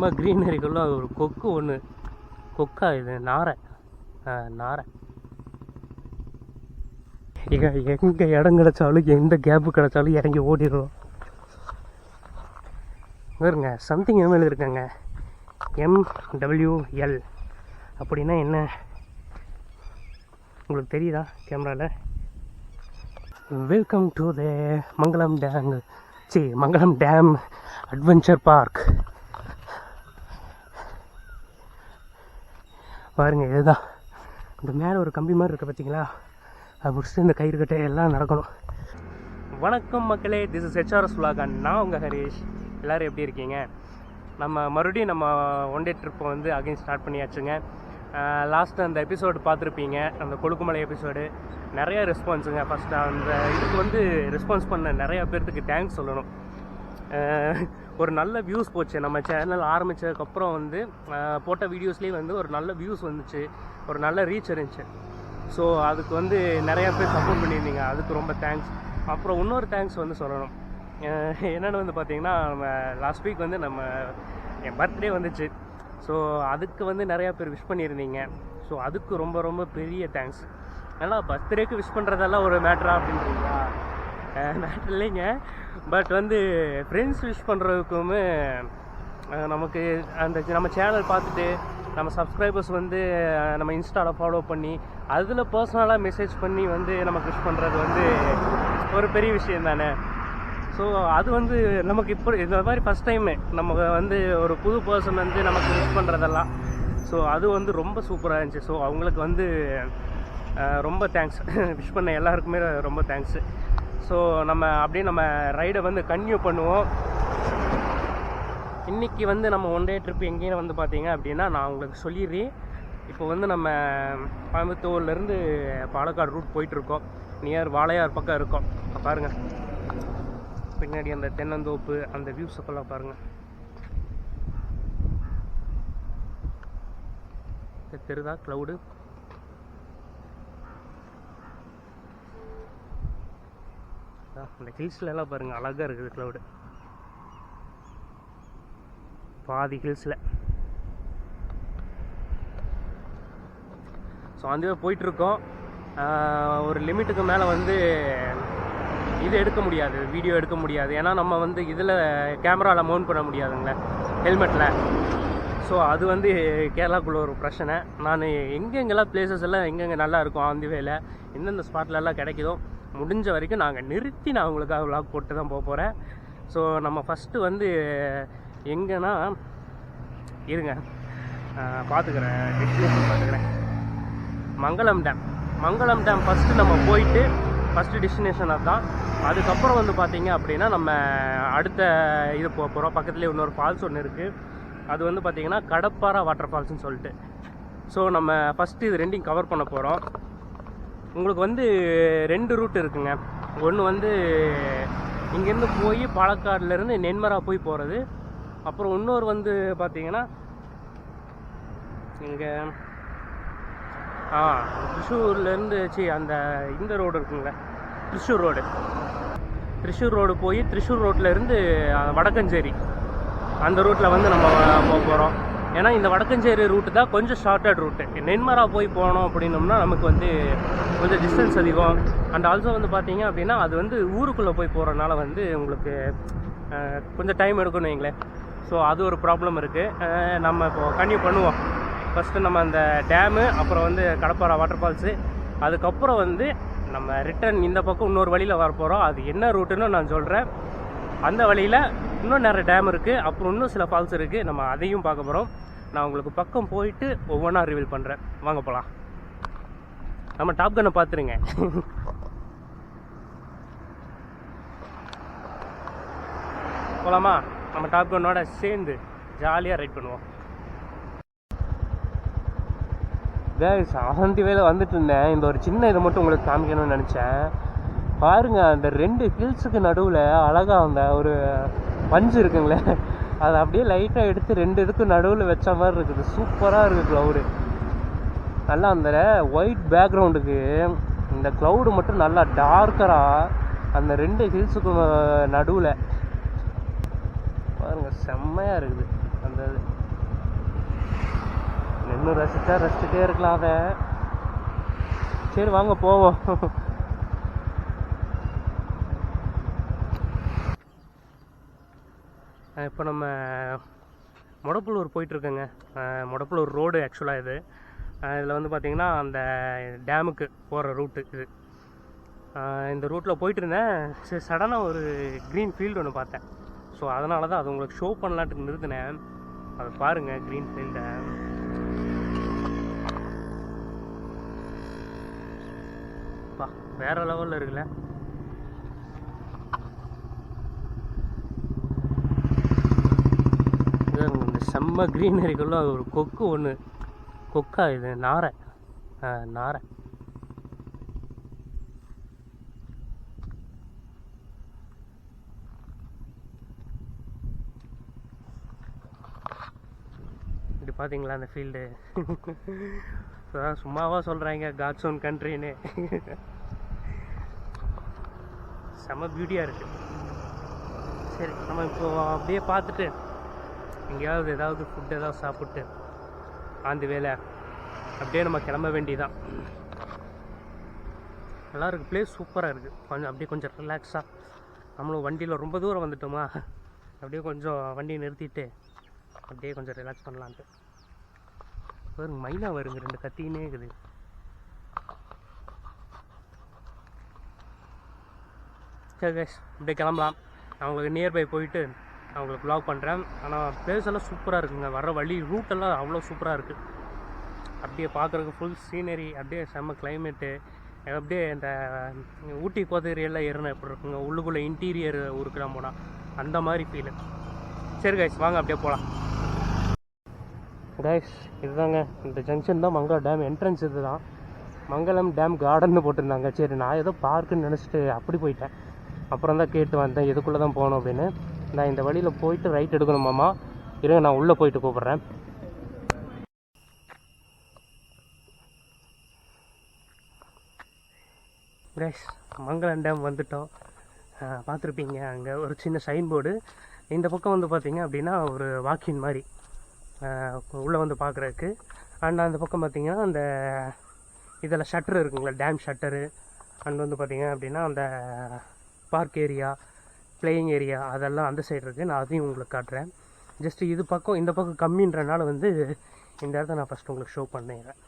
செம்ம க்ரீனரிக்குள்ள ஒரு கொக்கு ஒன்று, கொக்கா இது நாரை நாரை. எங்கே இடம் கிடச்சாலும் எந்த கேப்பு கிடச்சாலும் இறங்கி ஓடிடுறோம். பாருங்க சம்திங் எம்எல் இருக்காங்க, MWL அப்படின்னா என்ன உங்களுக்கு தெரியுதா கேமராவில்? Welcome to the Mangalam dam, Mangalam dam adventure park. பாருங்கள் இதுதான், இந்த மேலே ஒரு கம்பி மாதிரி இருக்குது பார்த்தீங்களா, அது முடிச்சுட்டு இந்த கயிறு கட்டை எல்லாம் நடக்கணும். வணக்கம் மக்களே, திஸ் இஸ் HRSVlog அண்ட் நான் உங்கள் ஹரிஷ். எல்லோரும் எப்படி இருக்கீங்க? நம்ம மறுபடியும் நம்ம ஒன் டே ட்ரிப்பை வந்து அகைன் ஸ்டார்ட் பண்ணியாச்சுங்க. லாஸ்ட்டு அந்த எபிசோடு பார்த்துருப்பீங்க, அந்த கொழுக்குமலை எபிசோடு. நிறைய ரெஸ்பான்ஸுங்க. ஃபஸ்ட்டு அந்த இதுக்கு வந்து ரெஸ்பான்ஸ் பண்ண நிறையா பேர்த்துக்கு தேங்க்ஸ் சொல்லணும். ஒரு நல்ல வியூஸ் போச்சு. நம்ம சேனல் ஆரம்பித்ததுக்கப்புறம் வந்து போட்ட வீடியோஸ்லேயே வந்து ஒரு நல்ல வியூஸ் வந்துச்சு, ஒரு நல்ல ரீச் இருந்துச்சு. ஸோ அதுக்கு வந்து நிறையா பேர் சப்போர்ட் பண்ணியிருந்தீங்க, அதுக்கு ரொம்ப தேங்க்ஸ். அப்புறம் இன்னொரு தேங்க்ஸ் வந்து சொல்லணும். என்னென்னு வந்து பார்த்திங்கன்னா, நம்ம லாஸ்ட் வீக் வந்து என் பர்த்டே வந்துச்சு. ஸோ அதுக்கு வந்து நிறையா பேர் விஷ் பண்ணியிருந்தீங்க. ஸோ அதுக்கு ரொம்ப ரொம்ப பெரிய தேங்க்ஸ். ஏன்னா பர்த்டேக்கு விஷ் பண்ணுறதெல்லாம் ஒரு மேட்ரா அப்படின்றீங்களா? மேட்ரு இல்லைங்க. பட் வந்து ஃப்ரெண்ட்ஸ் விஷ் பண்ணுறதுக்குமே நமக்கு அந்த நம்ம சேனல் பார்த்துட்டு நம்ம சப்ஸ்கிரைபர்ஸ் வந்து நம்ம இன்ஸ்டாவில் ஃபாலோ பண்ணி அதில் பர்சனலாக மெசேஜ் பண்ணி வந்து நமக்கு விஷ் பண்ணுறது வந்து ஒரு பெரிய விஷயம் தானே. ஸோ அது வந்து நமக்கு இப்போ இந்த மாதிரி ஃபஸ்ட் டைமு நம்ம வந்து ஒரு புது பர்சன் வந்து நமக்கு விஷ் பண்ணுறதெல்லாம். ஸோ அது வந்து ரொம்ப சூப்பராக இருந்துச்சு. ஸோ அவங்களுக்கு வந்து ரொம்ப தேங்க்ஸ். விஷ் பண்ண எல்லாருக்குமே ரொம்ப தேங்க்ஸு. ஸோ நம்ம அப்படியே நம்ம ரைடை வந்து கன்டினியூ பண்ணுவோம். இன்றைக்கி வந்து நம்ம ஒன் டே ட்ரிப் எங்கேயும் வந்து பார்த்தீங்க அப்படின்னா, நான் உங்களுக்கு சொல்லிடுறேன். இப்போ வந்து நம்ம கோயம்புத்தூர்லேருந்து பாலக்காடு ரூட் போயிட்டுருக்கோம். நியர் வாளையார் பக்கம் இருக்கோம். பாருங்கள் பின்னாடி அந்த தென்னந்தோப்பு, அந்த வியூஸ் அப்பெல்லாம் பாருங்கள். தெரியுதா க்ளவுடு? அந்த ஹில்ஸ்லாம் பாருங்கள், அழகாக இருக்குது க்ளவுடு. பாதி ஹில்ஸில். ஸோ அந்த போயிட்டுருக்கோம். ஒரு லிமிட்டுக்கு மேலே வந்து இது எடுக்க முடியாது, வீடியோ எடுக்க முடியாது. ஏன்னா நம்ம வந்து இதில் கேமராவில் மவுண்ட் பண்ண முடியாதுங்களே, ஹெல்மெட்டில். ஸோ அது வந்து கேரளாக்குள்ளே ஒரு பிரச்சனை. நான் எங்கெங்கெல்லாம் பிளேசஸ் எல்லாம் எங்கெங்கே நல்லா இருக்கும் ஆன் தி வேல, எந்தெந்த ஸ்பாட்லெல்லாம் கிடைக்குதோ முடிஞ்ச வரைக்கும் நாங்கள் நிறுத்தி நான் உங்களுக்காக விளாக் போட்டு தான் போக போகிறேன். ஸோ நம்ம ஃபஸ்ட்டு வந்து எங்கன்னா இருங்க பார்த்துக்கிறேன், டெஸ்டினேஷன் பார்த்துக்கிறேன். மங்களம் டேம். மங்களம் டேம் ஃபஸ்ட்டு நம்ம போயிட்டு ஃபஸ்ட்டு டெஸ்டினேஷன் அதுதான். அதுக்கப்புறம் வந்து பார்த்திங்க அப்படின்னா நம்ம அடுத்த இது போக போகிறோம். பக்கத்துலேயே இன்னொரு ஃபால்ஸ் ஒன்று இருக்குது. அது வந்து பார்த்திங்கன்னா கடப்பாரா வாட்டர்ஃபால்ஸ்னு சொல்லிட்டு. ஸோ நம்ம ஃபஸ்ட்டு இது ரெண்டையும் கவர் பண்ண போகிறோம். உங்களுக்கு வந்து 2 ரூட் இருக்குங்க. ஒன்று வந்து இங்கேருந்து போய் பாலக்காடுலேருந்து நென்மரா போய் போகிறது. அப்புறம் இன்னொரு வந்து பார்த்திங்கன்னா இங்கே திருச்சூர்லேருந்து அந்த இந்த ரோடு இருக்குங்களே, திருச்சூர் ரோடு போய் திருச்சூர் ரோட்லேருந்து வடக்கஞ்சேரி அந்த ரூட்டில் வந்து நம்ம போக போகிறோம். ஏன்னா இந்த வடக்கஞ்சேரி ரூட்டு தான் கொஞ்சம் ஷார்ட்டட் ரூட்டு. நென்மரா போய் போனோம் அப்படின்னோம்னா நமக்கு வந்து கொஞ்சம் டிஸ்டன்ஸ் அதிகம். அண்ட் ஆல்சோ வந்து பார்த்தீங்க அப்படின்னா அது வந்து ஊருக்குள்ளே போய் போகிறனால வந்து உங்களுக்கு கொஞ்சம் டைம் எடுக்கணும் வைங்களேன். ஸோ அது ஒரு ப்ராப்ளம் இருக்குது. நம்ம இப்போது கன்டினியூ பண்ணுவோம். ஃபஸ்ட்டு நம்ம அந்த டேமு, அப்புறம் வந்து கடப்பாரா வாட்டர்ஃபால்ஸு, அதுக்கப்புறம் வந்து நம்ம ரிட்டர்ன் இந்த பக்கம் இன்னொரு வழியில் வரப்போகிறோம். அது என்ன ரூட்டுன்னு நான் சொல்கிறேன். அந்த வழியில் இன்னும் நிறைய டேம் இருக்குது, அப்புறம் இன்னும் சில ஃபால்ஸ் இருக்குது. நம்ம அதையும் பார்க்க போகிறோம். நான் உங்களுக்கு பக்கம் போயிட்டு ஒவ்வொன்றா ரிவீல் பண்ணுறேன். வாங்க போகலாம். நம்ம டாப் கன்னை பார்த்துருங்க. போகலாமா? நம்ம டாப் கன்னோட சேர்ந்து ஜாலியாக ரைட் பண்ணுவோம். ஆந்தி வேலை வந்துட்டு இருந்தேன். இந்த ஒரு சின்ன இதை மட்டும் உங்களுக்கு காமிக்கணும்னு நினச்சேன். பாருங்கள், அந்த 2 ஹில்ஸுக்கு நடுவில் அழகாக அந்த ஒரு பஞ்சு இருக்குங்களே, அதை அப்படியே லைட்டாக எடுத்து 2 இதுக்கு நடுவில் வச்ச மாதிரி இருக்குது. சூப்பராக இருக்குது க்ளவுடு. நல்லா அந்த ஒயிட் பேக்ரவுண்டுக்கு இந்த க்ளவுடு மட்டும் நல்லா டார்க்கராக அந்த 2 ஹில்ஸுக்கு நடுவில் பாருங்கள், செம்மையாக இருக்குது. அந்த நின்று ரசிச்சுட்டே இருக்கலாம் அதை. சரி வாங்க போவோம். இப்போ நம்ம மொடப்புலூர் போயிட்டுருக்கேங்க. மொடப்புலூர் ரோடு ஆக்சுவலாக இது. இதில் வந்து பார்த்திங்கன்னா அந்த டேமுக்கு போகிற ரூட்டு இது. இந்த ரூட்டில் போயிட்டு இருந்தேன். சரி சடனாக ஒரு க்ரீன் ஃபீல்டு ஒன்று பார்த்தேன். ஸோ அதனால தான் அது உங்களுக்கு ஷோ பண்ணலான்ட்டு நிறுத்தினேன். அதை பாருங்கள் க்ரீன் ஃபீல்டை. வேறு லெவலில் இருக்குல்ல. இந்த செம்ம க்ரீனரிக்குள்ள ஒரு கொக்கு ஒன்று. கொக்கா இது? நாரை. நாரை. இப்படி பார்த்தீங்களா அந்த ஃபீல்டு? சும்மாவா சொல்கிறாங்க காட்ஸ் ஓன் கண்ட்ரின்னு. செம்ம பியூட்டியாக இருக்குது. சரி நம்ம இப்போ அப்படியே பார்த்துட்டு எங்கேயாவது ஏதாவது ஃபுட் ஏதாவது சாப்பிட்டு அந்த வேலை அப்படியே நம்ம கிளம்ப வேண்டியதான். நல்லா இருக்குது, பிளேஸ் சூப்பராக இருக்குது. கொஞ்சம் ரிலாக்ஸாக நம்மளும் வண்டியில் ரொம்ப தூரம் வந்துட்டோமா, அப்படியே கொஞ்சம் வண்டியை நிறுத்திட்டு அப்படியே கொஞ்சம் ரிலாக்ஸ் பண்ணலான்ட்டு. வருங்க மைனா வருங்க, 2 கத்தினே இருக்குது. சரி கைஸ் அப்படியே கிளம்பலாம். நான் உங்களுக்கு நியர்பை போயிட்டு நான் உங்களுக்கு வ்ளாக் பண்ணுறேன். ஆனால் பிளேஸ் எல்லாம் சூப்பராக இருக்குங்க. வர வழி ரூட்டெல்லாம் அவ்வளோ சூப்பராக இருக்குது. அப்படியே பார்க்குறதுக்கு ஃபுல் சீனரி, அப்படியே செம்ம கிளைமேட்டு. அப்படியே இந்த ஊட்டி கோத்தகிரியெல்லாம் ஏறினா எப்படி இருக்குங்க, உள்ளுக்குள்ளே இன்டீரியர் ஊருக்குலாம் போனால் அந்த மாதிரி ஃபீலு. சரி கைஸ் வாங்க அப்படியே போகலாம். கைஸ் இதுதாங்க இந்த ஜங்ஷன் தான் மங்களம் டேம் என்ட்ரன்ஸ். இது தான் மங்களம் டேம் கார்டன் போட்டிருந்தாங்க. சரி நான் ஏதோ பார்க்குன்னு நினச்சிட்டு அப்படி போயிட்டேன். அப்புறம் தான் கேட்டு வந்தேன் எதுக்குள்ளே தான் போகணும் அப்படின்னு. நான் இந்த வழியில் போயிட்டு ரைட் எடுக்கணுமாம்மா. இருங்க நான் உள்ளே போயிட்டு கூப்பிட்றேன். கைஸ் மங்களம் டேம் வந்துட்டோம். பார்த்துருப்பீங்க அங்கே ஒரு சின்ன சைன் போர்டு. இந்த பக்கம் வந்து பார்த்திங்க அப்படின்னா ஒரு வாக்கின் மாதிரி உள்ளே வந்து பார்க்குறதுக்கு. அண்ட் அந்த பக்கம் பார்த்திங்கன்னா அந்த இதில் ஷட்டர் இருக்குங்களா, டேம் ஷட்டரு. அண்ட் வந்து பார்த்திங்க அப்படின்னா அந்த பார்க் ஏரியா, பிளேயிங் ஏரியா அதெல்லாம் அந்த சைடு இருக்குது. நான் அதையும் உங்களுக்கு காட்டுறேன். ஜஸ்ட்டு இது பக்கம் இந்த பக்கம் கம்மின்றனால வந்து இந்த இடத்த நான் ஃபஸ்ட்டு உங்களுக்கு ஷோ பண்ணிடுறேன்.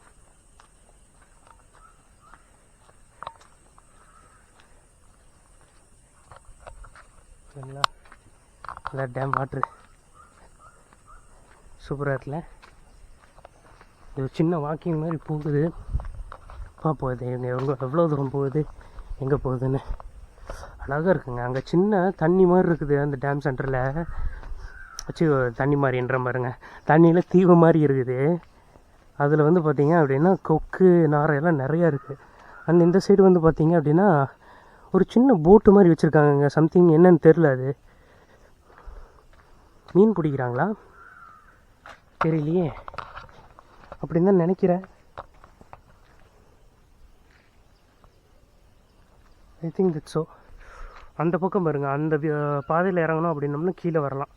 சரிங்களா, இந்த டேம் வாட்ரு சூப்பராக இருக்குல்ல. இது சின்ன வாக்கிங் மாதிரி போகுது. பார்ப்போம் இது எவ்வளோ தூரம் போகுது, எங்கே போகுதுன்னு. அழகாக இருக்குங்க. அங்கே சின்ன தண்ணி மாதிரி இருக்குது அந்த டேம் சென்டரில். வச்சு தண்ணி மாதிரின்ற மாதிரிங்க, தண்ணியில் தீவு மாதிரி இருக்குது. அதில் வந்து பார்த்திங்க அப்படின்னா கொக்கு நாரையெல்லாம் நிறையா இருக்குது. அண்ட் இந்த சைடு வந்து பார்த்திங்க அப்படின்னா ஒரு சின்ன போட்டு மாதிரி வச்சுருக்காங்க. சம்திங் என்னன்னு தெரில, அது மீன் பிடிக்கிறாங்களா தெரியலையே, அப்படின்னு தான் நினைக்கிறேன். I think that's so. அந்த பக்கம் பாருங்க, அந்த பாதையில் இறங்கணும் அப்படின்னோம்னா கீழே வரலாம்.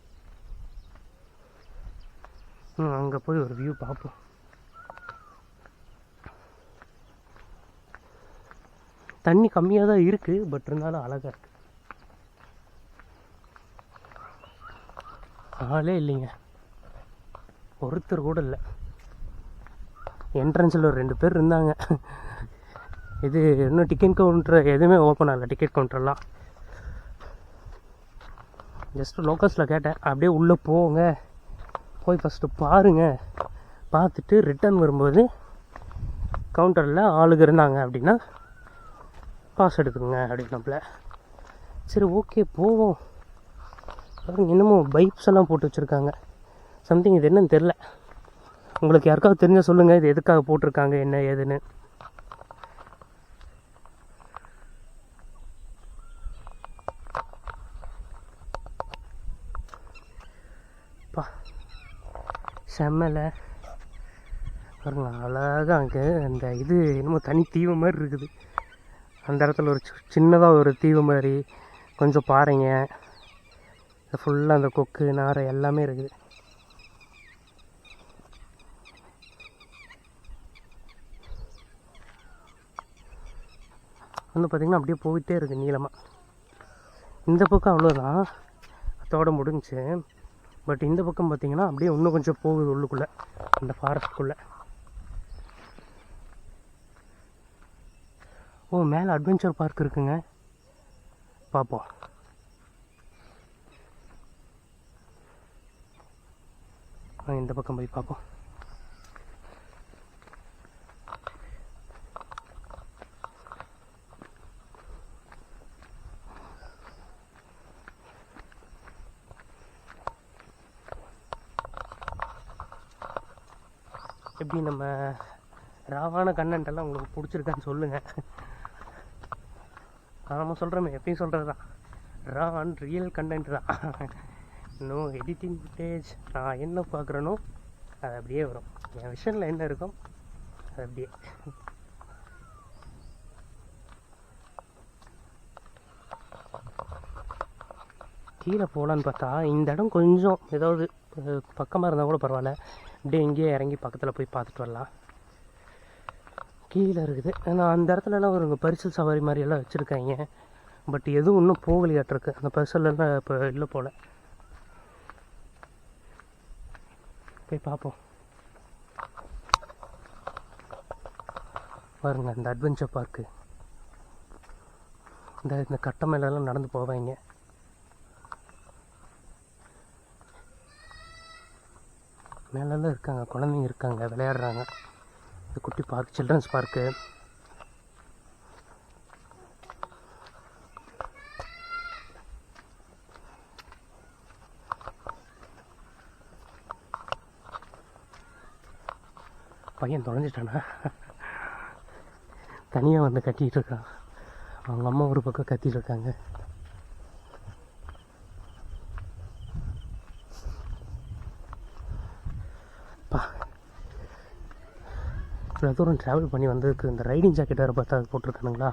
அங்கே போய் ஒரு வியூ பார்ப்போம். தண்ணி கம்மியாக தான் இருக்குது, பட் இருந்தாலும் அழகாக இருக்குது. ஆளே இல்லைங்க, ஒருத்தர் கூட இல்லை. என்ட்ரன்ஸில் ஒரு 2 பேர் இருந்தாங்க. இது இன்னும் டிக்கெட் கவுண்டர் எதுவுமே ஓப்பன் ஆகலை. டிக்கெட் கவுண்டர்லாம் ஜஸ்ட்டு லோக்கல்ஸில் கேட்டேன், அப்படியே உள்ளே போங்க, போய் ஃபஸ்ட்டு பாருங்கள், பார்த்துட்டு ரிட்டர்ன் வரும்போது கவுண்டரில் ஆளுங்க இருந்தாங்க அப்படின்னா பாஸ் எடுத்துக்கோங்க அப்படின்னப்பல. சரி ஓகே போவோம். இன்னமும் பைப்ஸ் எல்லாம் போட்டு வச்சுருக்காங்க. சம்திங் இது என்னன்னு தெரில. உங்களுக்கு யாருக்காவது தெரிஞ்சால் சொல்லுங்கள், இது எதுக்காக போட்டிருக்காங்க என்ன ஏதுன்னு. பா செம்மலை பாருங்க, அழகாக அங்கே அந்த இது என்னமோ தனி தீவு மாதிரி இருக்குது. அந்த இடத்துல ஒரு சின்னதாக ஒரு தீவு மாதிரி கொஞ்சம் பாறைங்க, ஃபுல்லாக அந்த கொக்கு நாரை எல்லாமே இருக்குது. வந்து பார்த்திங்கன்னா அப்படியே போயிட்டே இருக்குது நீளமாக. இந்த பக்கம் அவ்வளோதான், அதோட முடிஞ்சு. பட் இந்த பக்கம் பார்த்திங்கன்னா அப்படியே இன்னும் கொஞ்சம் போகுது உள்ளுக்குள்ளே, அந்த ஃபாரஸ்ட்குள்ளே. ஓ, மேலே அட்வென்ச்சர் பார்க் இருக்குங்க, பார்ப்போம். இந்த பக்கம் போய் பார்ப்போம். எப்படி நம்ம ராவான கண்டென்ட் எல்லாம் உங்களுக்கு பிடிச்சிருக்கான்னு சொல்லுங்கள். நம்ம சொல்கிறோமே, எப்பயும் சொல்கிறது தான், ரா அண்ட் ரியல் கண்டென்ட் தான். No editing footage. நான் என்ன பார்க்குறேனோ அது அப்படியே வரும், என் விஷனில் என்ன இருக்கும் அது அப்படியே. கீழே போகலான்னு பார்த்தா இந்த இடம் கொஞ்சம் ஏதாவது பக்கமாக இருந்தால் கூட பரவாயில்ல, அப்படியே இங்கேயே இறங்கி பக்கத்தில் போய் பார்த்துட்டு வரலாம். கீழே இருக்குது. ஆனால் அந்த இடத்துலலாம் ஒரு பரிசல் சவாரி மாதிரியெல்லாம் வச்சுருக்காங்க. பட் எதுவும் இன்னும் போகலையாட்டிருக்கு, அந்த பரிசல்லாம் இப்போ இல்லை போல். போய் பார்ப்போம். பாருங்க இந்த அட்வென்ச்சர் பார்க்கு, இந்த கட்டை மேலெல்லாம் நடந்து போவாங்க. மேலெல்லாம் இருக்காங்க, குழந்தைங்க இருக்காங்க, விளையாடுறாங்க. இது குட்டி பார்க், சில்ட்ரன்ஸ் பார்க்கு. பையன் தொலைஞ்சிட்டானா, தனியாக வந்து கத்திட்டு இருக்கான். அவங்க அம்மா ஒரு பக்கம் கத்திட்டு இருக்காங்க. இவ்வளோ தூரம் ட்ராவல் பண்ணி வந்ததுக்கு இந்த ரைடிங் ஜாக்கெட் வேறு பார்த்தா அது போட்டிருக்கானுங்களா.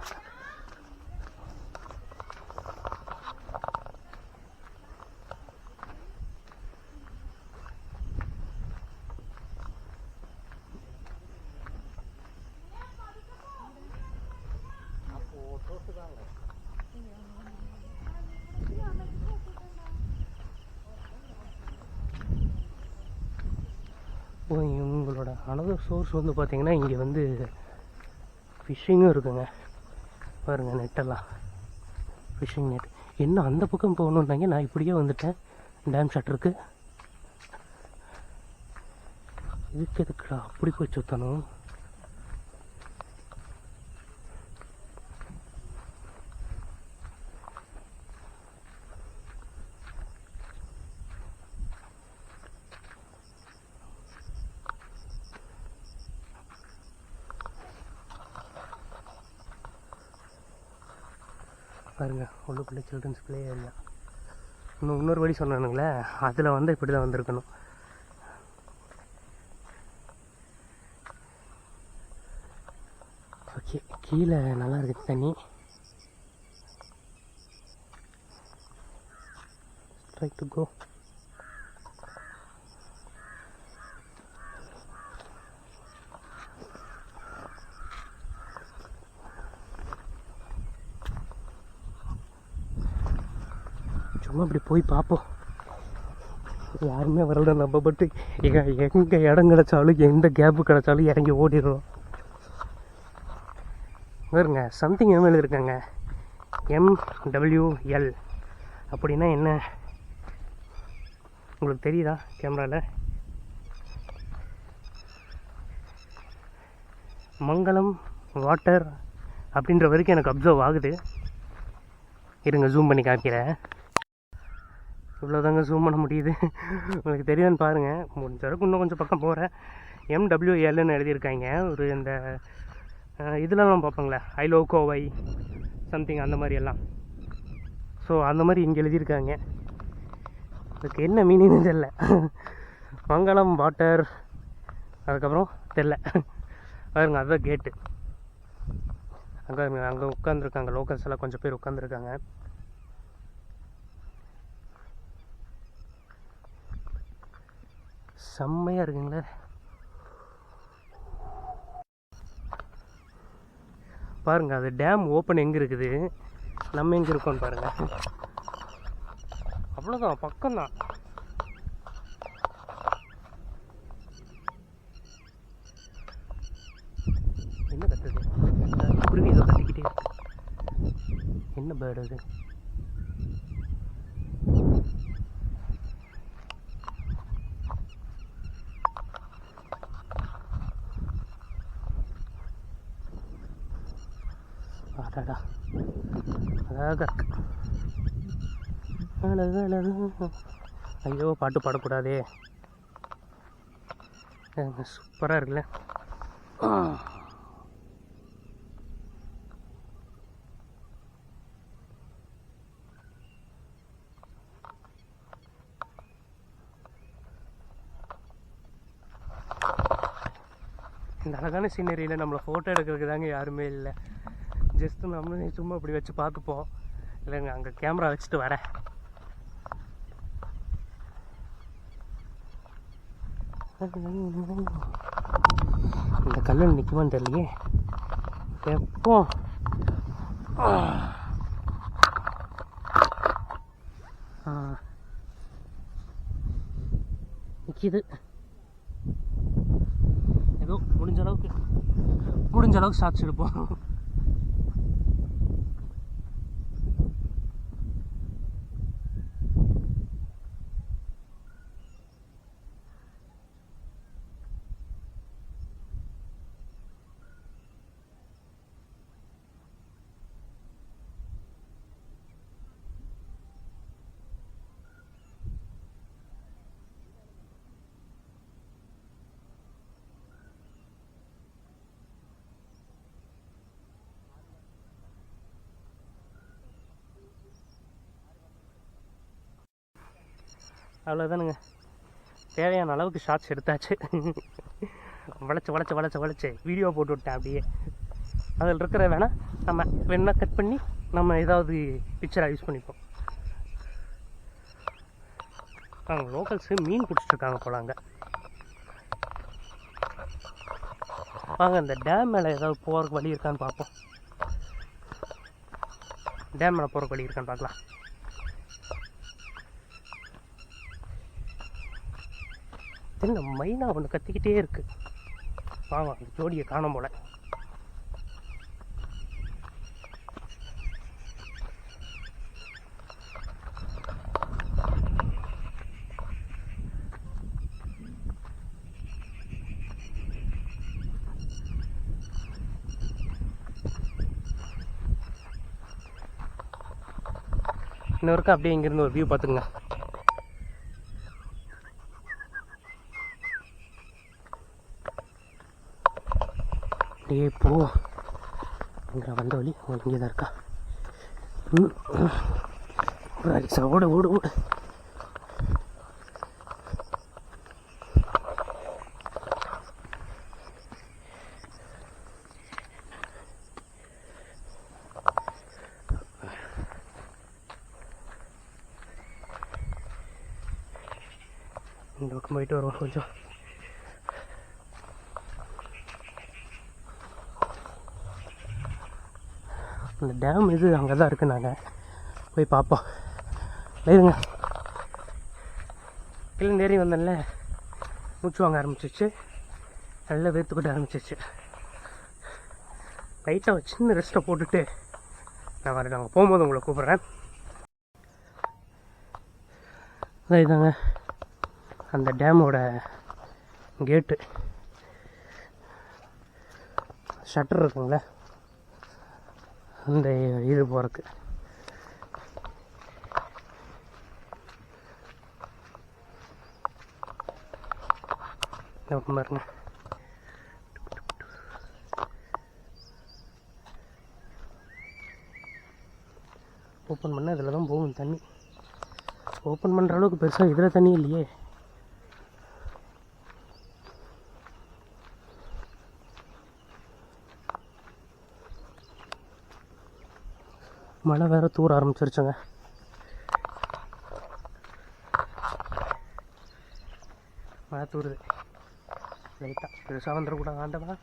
இவங்களோட அனதர் சோர்ஸ் வந்து பார்த்திங்கன்னா இங்கே வந்து ஃபிஷ்ஷிங்கும் இருக்குங்க. பாருங்கள் நெட்டெல்லாம், ஃபிஷ்ஷிங் நெட். என்ன அந்த பக்கம் போகணுன்னாங்க, நான் இப்படியே வந்துட்டேன் டேம் ஷட்டருக்கு. இதுக்கு எதுக்குடா அப்படி போய் சுற்றணும்? பாருங்கள் உள்ளுக்குள்ளே சில்ட்ரன்ஸ் ப்ளே ஏரியா. இன்னொரு வழி சொன்னானுங்களே, அதில் வந்து இப்படி தான் வந்திருக்கணும். ஓகே, கீழே நல்லா இருக்குது தண்ணி. Try to go. சும்மா இப்படி போய் பார்ப்போம். யாருமே வரல, நம்ம பட்டு எங்கே இடம் கிடச்சாலும் எந்த கேப்பு கிடச்சாலும் இறங்கி ஓடிடுறோம். பாருங்க சம்திங் எம்எல் இருக்காங்க, MWL அப்படின்னா என்ன உங்களுக்கு தெரியுதா கேமராவில்? மங்களம் வாட்டர் அப்படின்ற வரைக்கும் எனக்கு அப்சர்வ் ஆகுது. இருங்க ஜூம் பண்ணி காமிக்கிறேன். இவ்வளோதாங்க ஜூம் பண்ண முடியுது. உங்களுக்கு தெரியுதுன்னு பாருங்கள். முடிஞ்ச அளவுக்கு இன்னும் கொஞ்சம் பக்கம் போகிறேன். MWLன்னு எழுதியிருக்காங்க. ஒரு இந்த இதெல்லாம் பார்ப்பாங்களே, ஐ லவ் கோவை சம்திங் அந்த மாதிரி எல்லாம். ஸோ அந்த மாதிரி இங்கே எழுதியிருக்காங்க. அதுக்கு என்ன மீனிங்னு தெரில. மங்களம் வாட்டர், அதுக்கப்புறம் தெரில. பாருங்க அதுதான் கேட்டு. அங்கே உட்காந்துருக்காங்க லோக்கல்ஸ் எல்லாம், கொஞ்சம் பேர் உட்காந்துருக்காங்க. செம்மையாக இருக்குங்களே. பாருங்கள், அது டேம் ஓப்பன் எங்கே இருக்குது, நம்ம எங்கே இருக்கோன்னு பாருங்கள். அவ்வளோதான், பக்கம்தான். என்ன கத்துது? குருவி ஏதோ கத்திக்கிட்டே இருக்கு. என்ன பேர்டு அது? அடடா, அழகா இருக்கு. ஐயோ, பாட்டு பாடக்கூடாதே. சூப்பராக இருக்குல்ல. இந்த அழகான சீனரியில் நம்மளை ஃபோட்டோ எடுக்கிறதுக்கு தாங்க யாருமே இல்லை. ஜஸ்ட்டு நம்மளே சும்மா இப்படி வச்சு பார்த்துப்போம். இல்லைங்க, அங்கே கேமரா வச்சுட்டு வரேன். இந்த கல்லில் நிற்குமான்னு தெரியலையே. எப்போ நிற்கிது. ஏதோ முடிஞ்ச அளவுக்கு ஷாட்ஸ் எடுப்போம். அவ்வளோதானுங்க, தேவையான அளவுக்கு ஷார்ட்ஸ் எடுத்தாச்சு. வளைச்சு வீடியோ போட்டு விட்டேன் அப்படியே. அதில் இருக்கிற நம்ம வேணா கட் பண்ணி நம்ம ஏதாவது பிக்சராக யூஸ் பண்ணிப்போம். அவங்க லோக்கல்ஸு மீன் பிடிச்சிட்ருக்காங்க போலாங்க. வாங்க, இந்த டேம் மேலே ஏதாவது போகிறதுக்கு வழி இருக்கான்னு பார்ப்போம். டேம் மேலே போகிறதுக்கு வழி இருக்கான்னு பார்க்கலாம். என்ன மைனா ஒன்று கத்திக்கிட்டே இருக்கு. வாங்க, அந்த ஜோடியை காணும் போல. இன்னொருக்கா அப்படியே இங்கேருந்து ஒரு வியூ பார்த்துங்க. அப்படியே போ. இங்கே வந்த வழி இங்கே தான் இருக்கா. ஓடு ஓடு ஓடு. இந்த பக்கம் போயிட்டு வருவோம் கொஞ்சம். அந்த டேம் இது அங்கே தான் இருக்குது. நாங்கள் போய் பார்ப்போம். இல்லைங்க, கீழே நேரி வந்தேன்ல, மூச்சு வாங்க ஆரம்பிச்சிச்சு, நல்லா வேர்த்துக்கிட்ட ஆரம்பிச்சிச்சு. லைட்டாக சின்ன ரெஸ்ட்டை போட்டுட்டு நான் வரேன். நாங்கள் போகும்போது உங்களை கூப்பிட்றேன். இதாங்க அந்த டேமோட கேட்டு. ஷட்டர் இருக்குங்களே, அந்த இது போகிறதுக்கு. பாருங்க, ஓப்பன் பண்ணால் இதில் தான் போகும் தண்ணி. ஓப்பன் பண்ணுற அளவுக்கு பெருசாக இதில் தண்ணி இல்லையே. மழை வேறு தூர ஆரம்பிச்சிருச்சுங்க. மழை தூருது லைட்டாக. பெருசாக வந்துடக்கூடாது ஆண்டவா.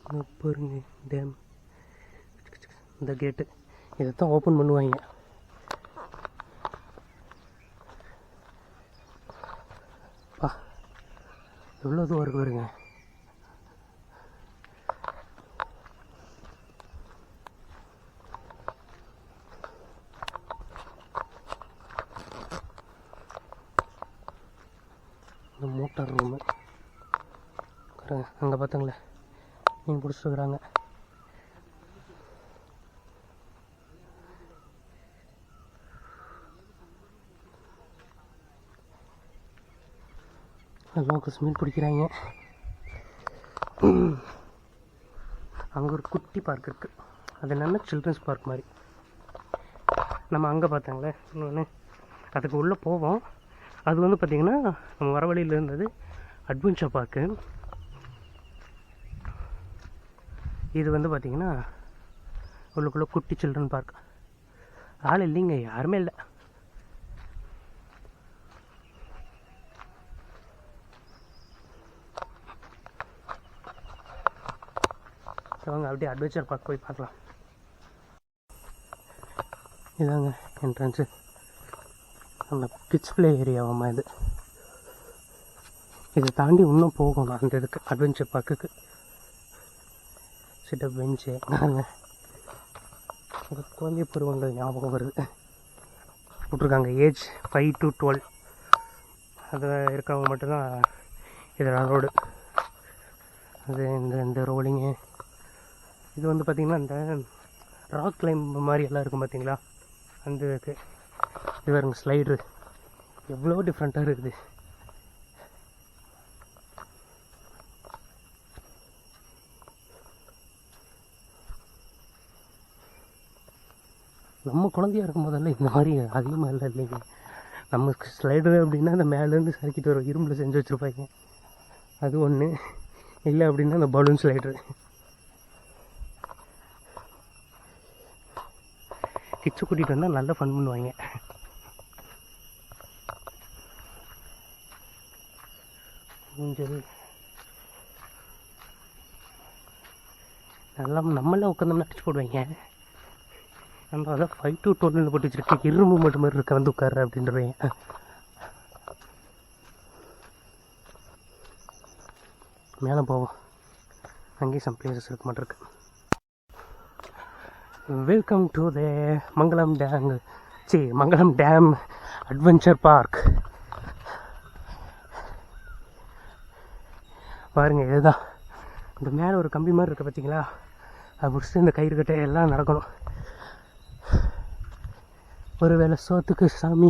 பாருங்க டேம், இந்த கேட்டு இதை தான் ஓப்பன் பண்ணுவாங்க. பா எவ்வளோ தூரம் இருக்கு பாருங்க. இந்த மோட்டார் ரூமு அங்கே பார்த்தாங்களே மீன் பிடிச்சிருக்குறாங்க. லோக்கல்ஸ் மீன் பிடிக்கிறாங்க. அங்கே ஒரு குட்டி பார்க் இருக்குது. அது என்னென்னா சில்ட்ரன்ஸ் பார்க் மாதிரி. நம்ம அங்கே பார்த்தாங்களே இன்னொன்று, அதுக்கு உள்ளே போவோம். அது வந்து பார்த்திங்கன்னா நம்ம வர வழியில் இருந்தது அட்வென்ச்சர் பார்க்கு. இது வந்து பார்த்திங்கன்னா உள்ளுக்குள்ளே குட்டி சில்ட்ரன் பார்க். ஆள் இல்லைங்க, யாருமே இல்லை. வாங்க அப்படியே அட்வென்ச்சர் பார்க் போய் பார்க்கலாம். இதாங்க என்ட்ரன்ஸு. அந்த கிட்ஸ் ப்ளே ஏரியாவாம்மா இது. இதை தாண்டி இன்னும் போகணும் அந்த இதுக்கு, அட்வென்ச்சர் பார்க்குக்கு. சிட்டப் பெஞ்சு ஒரு குழந்தை பருவங்கள் ஞாபகம் வருது. போட்டிருக்காங்க ஏஜ் 5 to 12. அது இருக்கவங்க மட்டும்தான் இதில் ரோடு. அது இந்த ரோலிங்கு இது வந்து பார்த்திங்கன்னா இந்த ராக் கிளைம்ப் மாதிரி எல்லாம் இருக்கும் பார்த்தீங்களா, அந்த இதுக்கு. இது பாருங்க ஸ்லைடரு எவ்வளோ டிஃப்ரெண்ட்டாக இருக்குது. நம்ம குழந்தையாக இருக்கும் போதெல்லாம் இந்த மாதிரி அதிகமாக இல்லை இல்லைங்க. நம்ம ஸ்லைடரு அப்படின்னா அந்த மேலேருந்து சறுக்கிட்டு வரும், இரும்பில் செஞ்சு வச்சுருப்பாங்க. அது ஒன்று இல்லை அப்படின்னா அந்த பலூன் ஸ்லைடரு. கிட்ஸு கூட்டிகிட்டு வந்தால் நல்லா ஃபன் பண்ணுவாங்க. ஊஞ்சல் நல்லா நம்மளாம் உட்காந்தோம்னா அடிச்சு போடுவாங்க. நம்ம அதான் 5 to 12 போட்டு வச்சுருக்கேன். இரும்பு மட்டும் மாதிரி இருக்க வந்து உட்கார அப்படின்றவங்க. மேலே போவோம், அங்கேயும் சம் பிளேசஸ் இருக்க மாட்டிருக்கு. Welcome to the Mangalam dam adventure park. பாருங்க இதுதான். இந்த மேலே ஒரு கம்பி மாதிரி இருக்குது பார்த்தீங்களா, அது பிடிச்சிட்டு இந்த கயிறு கட்டை எல்லாம் நடக்கணும். ஒரு வேளை சோத்துக்கு சாமி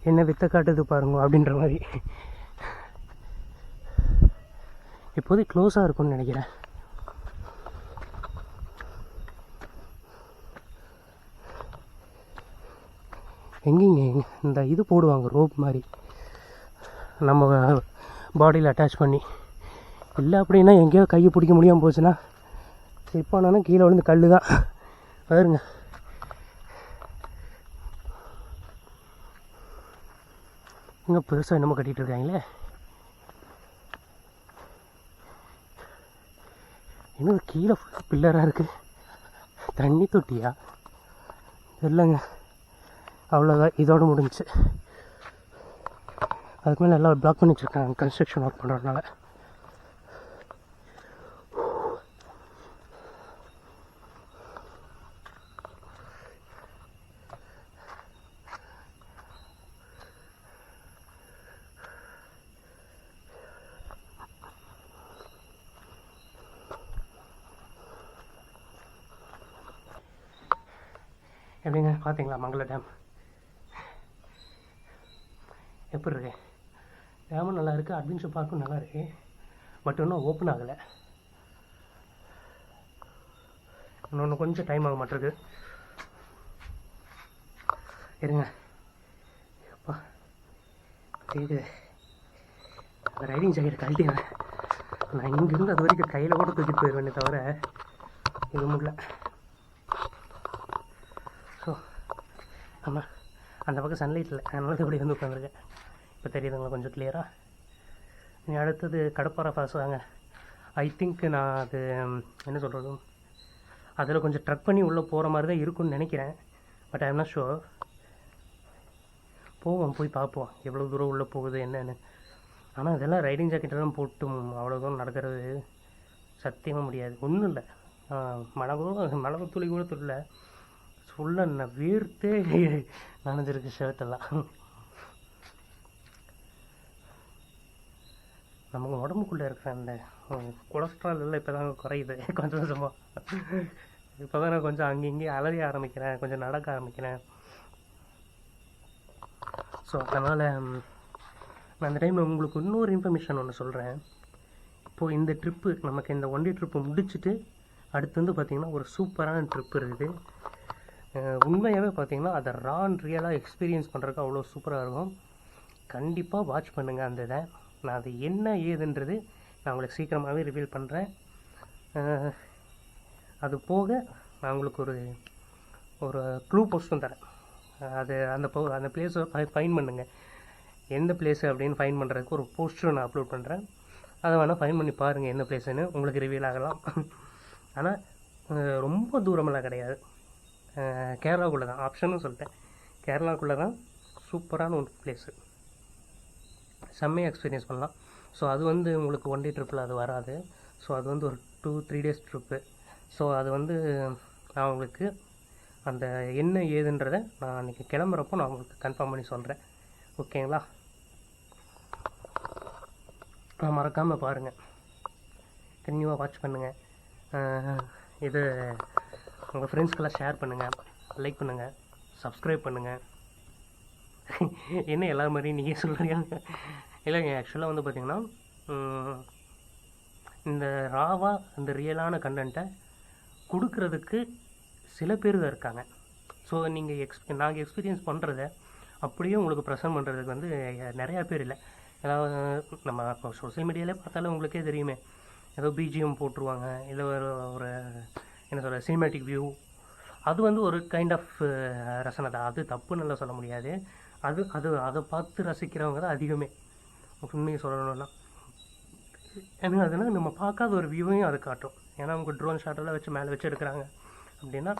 என்ன வித்த காட்டுது பாருங்க அப்படின்ற மாதிரி. இப்போதைக்கு க்ளோஸாக இருக்கும்னு நினைக்கிறேன். எங்கேங்க இந்த இது போடுவாங்க ரோப் மாதிரி நம்ம பாடியில் அட்டாச் பண்ணி. இல்லை அப்படின்னா எங்கேயோ கையை பிடிக்க முடியாமல் போச்சுன்னா ஸ்லிப் ஆனாலும் கீழே விழுந்து கல் தான் பாருங்க. இங்கே பெருசாக என்னமோ கட்டிகிட்டு இருக்காங்களே. இன்னும் கீழே ஃபுல்லாக பில்லராக இருக்குது. தண்ணி தொட்டியா இல்லைங்க, அவ்வளோதான், இதோடு முடிஞ்சிச்சு. அதுக்கு மேலே எல்லாம் பிளாக் பண்ணி வச்சுருக்காங்க கன்ஸ்ட்ரக்ஷன் ஒர்க் பண்ணுறதுனால. எப்படிங்க பார்த்தீங்களா மங்கள டேம் எப்படி இருக்கு? டேமும் நல்லா இருக்குது, அட்வென்ச்சர் பார்க்கும் நல்லா இருக்குது. பட் இன்னும் ஓப்பன் ஆகலை. இன்னொன்று கொஞ்சம் டைம் ஆக மாட்டிருக்கு. இருங்க அப்பா இது அந்த ரைடிங் ஜாக்கெட் கழட்டிடுறேன். நான் இங்கேருந்து அது வரைக்கும் கையில் கூட தூக்கிட்டு போயிடுவேனே தவிர இது முடியல. ஸோ ஆமாம், அந்த பக்கம் சன்லைட் இல்லை, அதனால இப்படி வந்து உட்காந்துருக்கேன். இப்போ தெரியுதுங்களா கொஞ்சம் கிளியராக. இனி அடுத்தது கடப்பாறை ஃபால்ஸ் வாங்க, ஐ திங்க் நான் அது என்ன சொல்கிறது, அதில் கொஞ்சம் ட்ரக் பண்ணி உள்ளே போகிற மாதிரி தான் இருக்கும்னு நினைக்கிறேன். But I am not sure. போவோம், போய் பார்ப்போம் எவ்வளோ தூரம் உள்ளே போகுது என்னென்னு. ஆனால் இதெல்லாம் ரைடிங் ஜாக்கெட்டெல்லாம் போட்டும் அவ்வளோ தூரம் நடக்கிறது சத்தியமாக முடியாது. ஒன்றும் இல்லை, மிளகு துளி கூட துள்ள சொல்ல நான் வேர்த்தே நனைஞ்சிருக்கு ஷர்ட்டெல்லாம். நமக்கு உடம்புக்குள்ளே இருக்கிற அந்த கொலஸ்ட்ரால் எல்லாம் இப்போ தாங்க குறையுது கொஞ்சம் கொஞ்சமாக. இப்போ தான் நான் கொஞ்சம் அங்கேயும் அலறி ஆரம்பிக்கிறேன், கொஞ்சம் நடக்க ஆரம்பிக்கிறேன். ஸோ அதனால் நான் அந்த டைமில் உங்களுக்கு இன்னொரு இன்ஃபர்மேஷன் ஒன்று சொல்கிறேன். இப்போது இந்த ட்ரிப்பு நமக்கு இந்த ஒன் டே ட்ரிப்பு முடிச்சுட்டு அடுத்து வந்து பார்த்திங்கன்னா ஒரு சூப்பரான ட்ரிப் இருக்குது. உண்மையாகவே பார்த்திங்கன்னா அதை ரியலாக எக்ஸ்பீரியன்ஸ் பண்ணுறதுக்கு அவ்வளோ சூப்பராக இருக்கும். கண்டிப்பாக வாட்ச் பண்ணுங்கள் அந்த இதை. நான் அது என்ன ஏதுன்றது நான் உங்களுக்கு சீக்கிரமாகவே ரிவீல் பண்ணுறேன். அது போக நான் உங்களுக்கு ஒரு க்ளூ போஸ்ட்டும் தரேன். அது அந்த பிளேஸை ஃபைன் பண்ணுங்கள். எந்த பிளேஸு அப்படின்னு ஃபைன் பண்ணுறதுக்கு ஒரு போஸ்டரும் நான் அப்லோட் பண்ணுறேன். அதை வேணால் ஃபைன் பண்ணி பாருங்கள் என்ன பிளேஸுன்னு, உங்களுக்கு ரிவீல் ஆகலாம். ஆனால் ரொம்ப தூரமெல்லாம் கிடையாது, கேரளாக்குள்ளே தான். ஆப்ஷனும் சொல்லிட்டேன், கேரளாக்குள்ளே தான் சூப்பரான ஒரு பிளேஸு, செம்மையாக எக்ஸ்பீரியன்ஸ் பண்ணலாம். ஸோ அது வந்து உங்களுக்கு ஒன் டே ட்ரிப்பில் அது வராது. ஸோ அது வந்து ஒரு 2-3 டேஸ் ட்ரிப்பு. ஸோ அது வந்து நான் உங்களுக்கு அந்த என்ன ஏதுன்றதை நான் அன்றைக்கி கிளம்புறப்போ நான் உங்களுக்கு கன்ஃபார்ம் பண்ணி சொல்கிறேன். ஓகேங்களா? மறக்காமல் பாருங்கள், கண்டிப்பாக வாட்ச் பண்ணுங்கள். இது உங்கள் ஃப்ரெண்ட்ஸ்க்கெல்லாம் ஷேர் பண்ணுங்கள், லைக் பண்ணுங்கள், சப்ஸ்கிரைப் பண்ணுங்கள். என்ன எல்லா மாதிரியும் நீங்கள் சொல்கிறீங்க? இல்லைங்க, ஆக்சுவலாக வந்து பார்த்திங்கன்னா இந்த இந்த ரியலான கண்டென்ட்டை கொடுக்கறதுக்கு சில பேர் தான் இருக்காங்க. ஸோ நீங்கள் நாங்கள் எக்ஸ்பீரியன்ஸ் பண்ணுறத அப்படியே உங்களுக்கு ப்ரெசென்ட் பண்ணுறதுக்கு வந்து நிறையா பேர் இல்லை. ஏதாவது நம்ம இப்போ சோஷியல் மீடியாவிலே பார்த்தாலும் உங்களுக்கே தெரியுமே, ஏதோ பிஜிஎம் போட்டுருவாங்க, ஏதோ ஒரு என்ன சொல்கிற சினிமேட்டிக் வியூ. அது வந்து ஒரு கைண்ட் ஆஃப் ரசனை தான், அது தப்புன்னு நல்லா சொல்ல முடியாது. அதை பார்த்து ரசிக்கிறவங்க தான் அதிகமே, உண்மையை சொல்லணும்னா. ஏன்னா அதனால் நம்ம பார்க்காத ஒரு வியூவையும் அது காட்டும். ஏன்னா அவங்க ட்ரோன் ஷாட்டெல்லாம் வச்சு மேலே வச்சு எடுக்கிறாங்க அப்படின்னா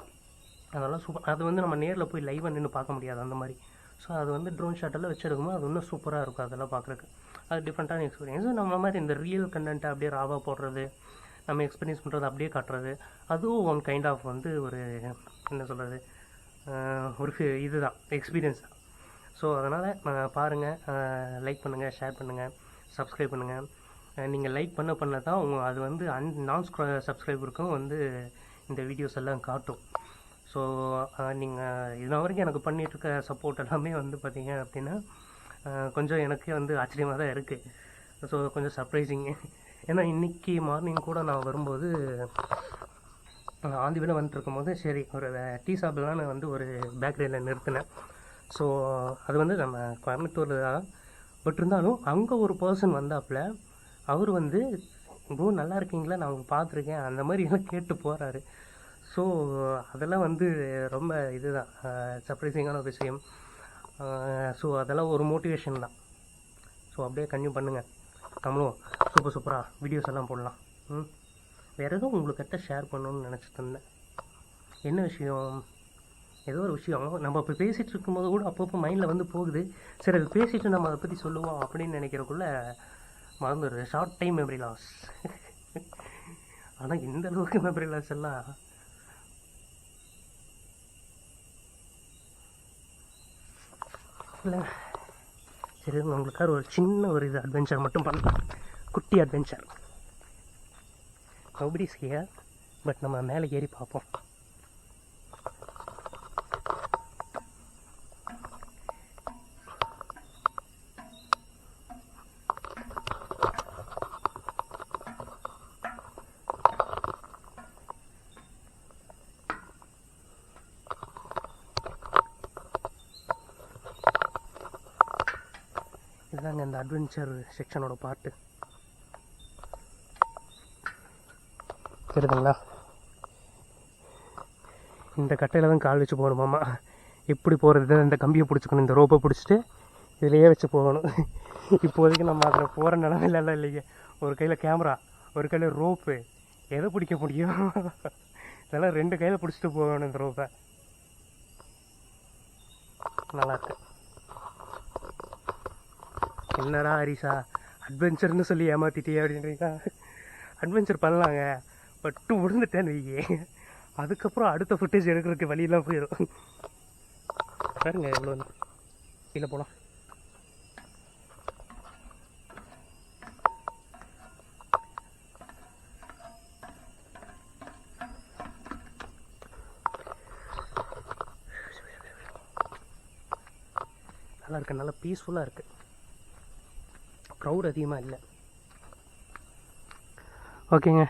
அதெல்லாம் சூப்பர். அது வந்து நம்ம நேரில் போய் லைவாக நின்று பார்க்க முடியாது அந்த மாதிரி. ஸோ அது வந்து ட்ரோன் ஷாட்டெல்லாம் வச்சு எடுக்கும்போது அது இன்னும் சூப்பராக இருக்கும். அதெல்லாம் பார்க்குறதுக்கு அது டிஃப்ரெண்ட்டான எக்ஸ்பீரியன்ஸ். நம்ம மாதிரி இந்த ரியல் கண்டென்ட்டை அப்படியே ராவாக போடுறது, நம்ம எக்ஸ்பீரியன்ஸ் பண்ணுறது அப்படியே காட்டுறது, அதுவும் ஒன் கைண்ட் ஆஃப் வந்து ஒரு என்ன சொல்கிறது, ஒரு இதுதான், எக்ஸ்பீரியன்ஸ் தான். ஸோ அதனால் பாருங்கள், லைக் பண்ணுங்கள், ஷேர் பண்ணுங்கள், சப்ஸ்கிரைப் பண்ணுங்கள். நீங்கள் லைக் பண்ண தான் அது வந்து நான் சப்ஸ்கிரைபருக்கும் வந்து இந்த வீடியோஸ் எல்லாம் காட்டும். ஸோ நீங்கள் இதனால் வரைக்கும் எனக்கு பண்ணிகிட்ருக்க சப்போர்ட் எல்லாமே வந்து பார்த்தீங்க அப்படின்னா கொஞ்சம் எனக்கு வந்து ஆச்சரியமாக தான் இருக்குது. ஸோ கொஞ்சம் சர்ப்ரைசிங்கு. ஏன்னா இன்றைக்கி மார்னிங் கூட நான் வரும்போது ஆந்தி விட வந்துட்டுருக்கும் போது சரி ஒரு டீ ஷாப்பில் தான் நான் வந்து ஒரு பேக்கரியில் நிறுத்தினேன். ஸோ அது வந்து நம்ம கோயம்புத்தூரில் தான். பட் இருந்தாலும் அங்கே ஒரு பர்சன் வந்தாப்புல, அவர் வந்து ப்ரோ நல்லா இருக்கீங்களா, நான் அவங்க பார்த்துருக்கேன் அந்த மாதிரி எல்லாம் கேட்டு போகிறாரு. ஸோ அதெல்லாம் வந்து ரொம்ப இதுதான், சர்ப்ரைசிங்கான ஒரு விஷயம். ஸோ அதெல்லாம் ஒரு மோட்டிவேஷன் தான். ஸோ அப்படியே கன்டினியூ பண்ணுங்கள், நம்மளும் சூப்பராக வீடியோஸ் எல்லாம் போடலாம். வேறு எதுவும் உங்களுக்கிட்ட ஷேர் பண்ணணும்னு நினச்சிட்டு இருந்தேன். என்ன விஷயம், ஏதோ ஒரு விஷயம் நம்ம இப்போ பேசிகிட்டு இருக்கும்போது கூட அப்பப்போ மைண்டில் வந்து போகுது. சரி அது பேசிவிட்டு நம்ம அதை பற்றி சொல்லுவோம் அப்படின்னு நினைக்கிறக்குள்ளே மறந்துடுது. Short time memory loss. ஆனால் இந்த அளவுக்கு மெமரி லாஸ் எல்லாம் இல்லை. சரி உங்களுக்காக ஒரு சின்ன ஒரு இது அட்வென்ச்சர் மட்டும் பண்ணலாம், குட்டி அட்வென்ச்சர். நோபடிஸ் ஹியர், பட் நம்ம மேலே ஏறி பார்ப்போம். இதுதாங்க இந்த அட்வென்ச்சர் செக்ஷனோட பார்ட்டு. தெரியுதுங்களா, இந்த கட்டையில் தான் கால் வச்சு போகணுமாம்மா. எப்படி போகிறது, இந்த கம்பியை பிடிச்சிக்கணும், இந்த ரோப்பை பிடிச்சிட்டு இதிலையே வச்சு போகணும். இப்போதைக்கு நம்ம அதில் போகிற நிலமையிலலாம் இல்லைங்க. ஒரு கையில் கேமரா, ஒரு கையில் ரோப்பு, எதை பிடிக்க முடியும்? இதெல்லாம் 2 கையில் பிடிச்சிட்டு போகணும் இந்த ரோப்பை. நல்லாயிருக்கு. என்னடா ஹரிஷா அட்வென்ச்சர்னு சொல்லி ஏமாத்திட்டியே அப்படின்றீங்களா? அட்வென்ச்சர் பண்ணலாங்க, பட்டு விழுந்துட்டேன்னு வையே, அதுக்கப்புறம் அடுத்த ஃபுட்டேஜ் எடுக்கிறதுக்கு வழியெல்லாம் போயிடும். பாருங்க எவ்வளோ கீழே போகலாம். நல்லா இருக்கு, நல்லா பீஸ்ஃபுல்லாக இருக்குது, க்ரௌட் அதிகமாக இல்லை. ஓகேங்க,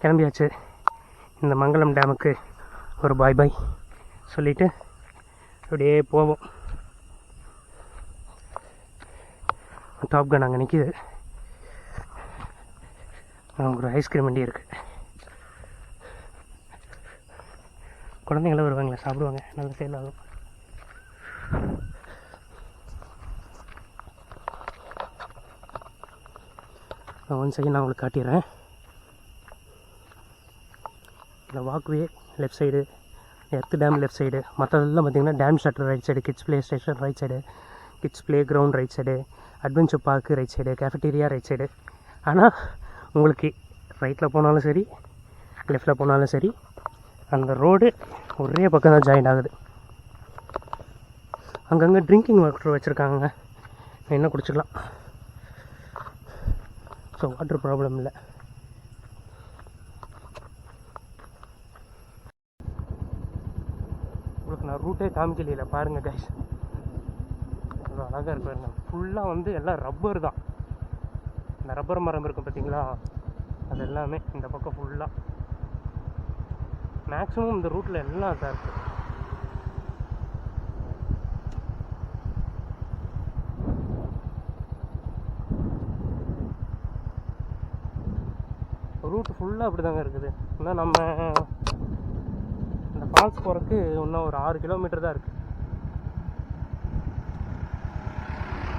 கிளம்பியாச்சு. இந்த மங்களம் டேமுக்கு ஒரு பாய் பாய் சொல்லிவிட்டு அப்படியே போவோம். டாப் கன் அங்கே நிற்கிது. ஒரு ஐஸ்கிரீம் வண்டி இருக்குது. குழந்தைங்களாம் வருவாங்களே, சாப்பிடுவாங்க, நல்ல சேல் ஆகும். ஒன் செகண்ட் நான் உங்களுக்கு காட்டிடுறேன். இந்த walkway left side, earth dam left side, மற்றதெல்லாம் பார்த்திங்கன்னா dam shutter right side, kids play station right side, kids play ground right side, adventure park right side, cafeteria right side. ஆனால் உங்களுக்கு ரைட்டில் போனாலும் சரி, லெஃப்டில் போனாலும் சரி, அந்த ரோடு ஒரே பக்கம் தான் ஜாயின் ஆகுது. அங்கங்கே ட்ரிங்கிங் வாட்டர் வச்சுருக்காங்க, என்ன குடிச்சிக்கலாம். ஸோ வாட்டர் ப்ராப்ளம் இல்லை. உங்களுக்கு நான் ரூட்டே காமிக்கல, பாருங்கள் கைஸ், அவ்வளோ அழகாக இருக்கு பாருங்க. ஃபுல்லாக வந்து எல்லாம் ரப்பர் தான். இந்த ரப்பர் மரம் இருக்கும் பார்த்தீங்களா, அது எல்லாமே இந்த பக்கம் ஃபுல்லாக மேக்ஸிமம் இந்த ரூட்டில் எல்லாம் தான் இருக்குது. ரூட் ஃபுல்லாக அப்படி தாங்க இருக்குது. இன்னும் நம்ம இந்த ஃபால்ஸ் போகிறதுக்கு இன்னும் ஒரு 6 கிலோமீட்டர் தான் இருக்குது.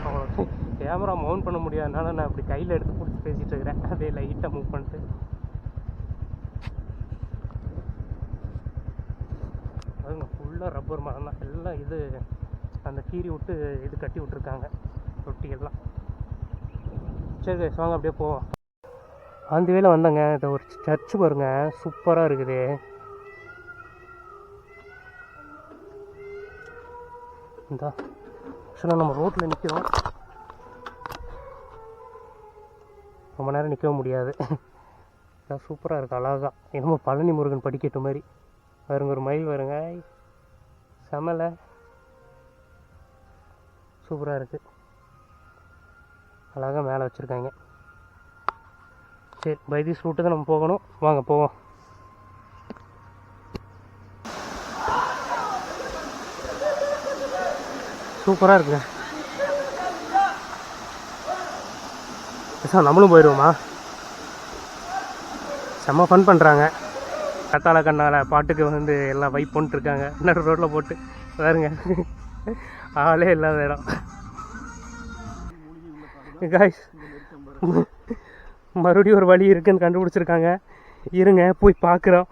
அவ்வளோ கேமரா மவுண்ட் பண்ண முடியாதனால நான் இப்படி கையில் எடுத்து பிடிச்சி பேசிகிட்டு இருக்கிறேன், அதே லைட்டாக மூவ் பண்ணிட்டு. அதுங்க ஃபுல்லாக ரப்பர் மரம் தான் எல்லாம். இது அந்த கீறி விட்டு இது கட்டி விட்ருக்காங்க தொட்டியெல்லாம். சரி வாங்க அப்படியே போவோம். அந்த வேலை வந்தாங்க, இதை ஒரு சர்ச்சு பாருங்க, சூப்பராக இருக்குது. இந்த ஆக்சுவலாக நம்ம ரோட்டில் நிற்கிறோம், ரொம்ப நேரம் நிற்கவும் முடியாது. இதான் சூப்பராக இருக்குது, அழகாக என்னமோ பழனி முருகன் படிக்கட்டு மாதிரி. வருங்க ஒரு மயில் வருங்க, செமலை சூப்பராக இருக்குது, அழகாக மேலே வச்சுருக்காங்க. சரி, பை திஸ் ரூட்டு தான் நம்ம போகணும், வாங்க போவோம். சூப்பராக இருக்குங்க சார், நம்மளும் போயிடுவோமா? செம்ம ஃபன் பண்ணுறாங்க. கத்தாழ கண்ணால் பாட்டுக்கு வந்து எல்லாம் வைப் பண்ணிட்டுருக்காங்க இன்னொரு ரோட்டில் போட்டு. பாருங்க ஆளே இல்லாத இடம். காய்ஸ் மறுபடியும் ஒரு வழி இருக்குன்னு கண்டுபிடிச்சிருக்காங்க, இருங்க போய் பார்க்குறோம்.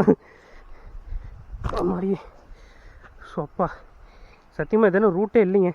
மாதிரி சொப்பா சத்தியமாக எதுனா ரூட்டே இல்லைங்க.